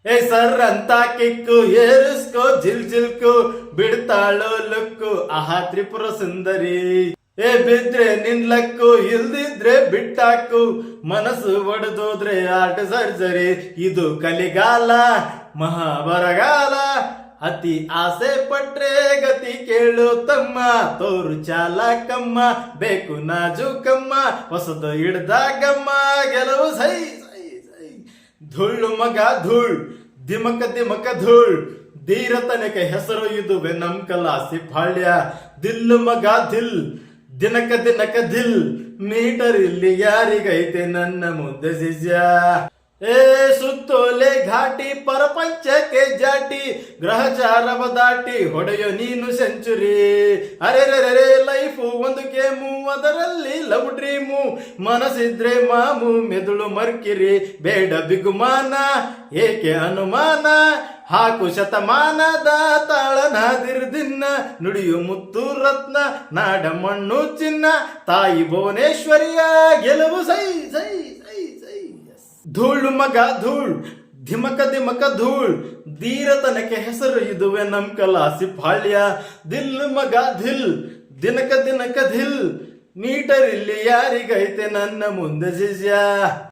ಏ ಸರ್ ಅಂತ ಕಿಕ್ಕು ಏರಿಸ್ಕೋ ಜಿಲ್ ಜಿಲ್ಕು ಬಿಡ್ತಾಳೋ ಲುಕ್ಕು ಆಹಾ ತ್ರಿಪುರ ಸುಂದರಿ. ಏ ಬಿದ್ರೆ ನಿನ್ಲಕ್ಕು ಇಲ್ದಿದ್ರೆ ಬಿಟ್ಟಾಕು ಮನಸ್ಸು ಒಡೆದೋದ್ರೆ ಆರ್ಟ್ ಸರ್ಜರಿ. ಇದು ಕಲಿಗಾಲ ಮಹಾಬರಗಾಲ ಅತಿ ಆಸೆ ಪಟ್ರೆ ಗತಿ ಕೇಳು ತಮ್ಮ ತೋರು ಚಾಲಕಮ್ಮ ಬೇಕು ನಾಜೂಕಮ್ಮ ಹೊಸದು ಹಿಡ್ದಾಗಮ್ಮ ಗೆಲುವು ಸೈ ಸೈ ಸೈ. ಧೂಳು ಮಗ ಧೂಳ್ ದಿಮಕ ದಿಮಕ ಧೂಳ್ ಧೀರತನಕ ಹೆಸರು ಇದುವೆ ನಮ್ ಕಲಾಸಿ ಬಾಳ್ಯ. ದಿಲ್ ಮಗ ದಿಲ್ ದಿನಕ ದಿನಕ ದಿಲ್ ಮೀಟರ್ ಇಲ್ಲಿ ಯಾರಿಗೈತೆ ನನ್ನ ಮುಂದೆ ಶಿಷ್ಯ. ಏ ಸುತ್ತೋಲೆ ಘಾಟಿ ಪರಪಂಚಕ್ಕೆ ಜಾಟಿ ಗ್ರಹಚಾರವ ದಾಟಿ ಹೊಡೆಯೋ ನೀನು ಸೆಂಚುರಿ. ಅರೆ ಲೈಫು ಒಂದು ಗೇಮು ಅದರಲ್ಲಿ ಲವ್ ಡ್ರೀಮು ಮನಸ್ಸಿದ್ರೆ ಮಾಮು ಮೆದುಳು ಮರ್ಕಿರಿ. ಬೇಡ ಬಿಗುಮಾನ ಏಕೆ ಅನುಮಾನ ಹಾಕು ಶತಮಾನದ ತಾಳನಾದಿರ್ದಿನ್ನ ನುಡಿಯು ಮುತ್ತು ರತ್ನ ನಾಡ ಮಣ್ಣು ಚಿನ್ನ ತಾಯಿ ಭುವನೇಶ್ವರಿಯ ಗೆಲುವು ಸೈ ಸೈ ಸೈ ಸೈ. ಧೂಳು ಮಗ ಧೂಳ್ ಧಿಮಕ ದಿಮಕ ಧೂಳ್ ಧೀರತನಕ್ಕೆ ಹೆಸರು ಇದುವೆ ನಮ್ ಕಲಾಸಿ ಬಾಳ್ಯ. ದಿಲ್ ಮಗ ಧಿಲ್ ದಿನಕ ದಿನಕ ಧಿಲ್ ಮೀಟರ್ ಇಲ್ಲಿ ಯಾರಿಗೈತೆ ನನ್ನ ಮುಂದೆ ಶಿಷ್ಯ.